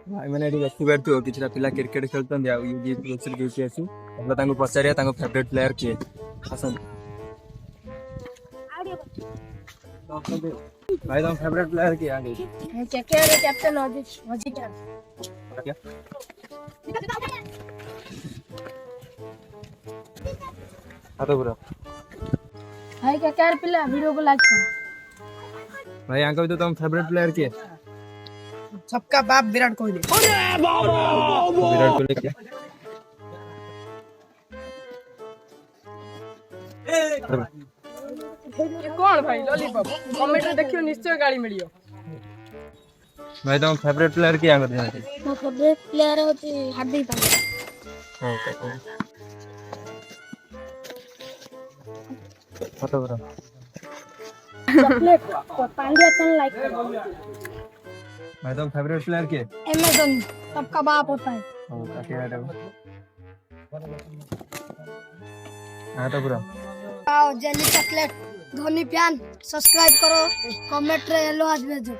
भाई मैंने एटी देखि पारथु किछरा पिला क्रिकेट खेलतन या ये प्लेयर के आसु हमरा तांको पचारिया तांको फेवरेट प्लेयर के आसन भाई तुम फेवरेट प्लेयर के आगे केकेआर कैप्टन अजित क्या हां तो पूरा भाई केकेआर पिला वीडियो को लाइक करो भाई आंका भी तो तुम फेवरेट प्लेयर के सबका बाप विराट कोहली। विराट कोहली क्या ये कौन भाई लॉलीपॉप कमेंट में देखियो निश्चय गाड़ी मिलियो। भाई तुम फेवरेट प्लेयर के आंका देना मो फेवरेट प्लेयर होती हार्दिक पांड्या। हां तो पूरा चॉकलेट पांड्या चैनल लाइक करो। भाई तुम फेवरेट प्लेयर के अमेज़न सबका बाप होता है। हां क्या है हां तो पूरा आओ jelly chocolate Dhoni fan subscribe करो कमेंट रे येलो आज भेजो।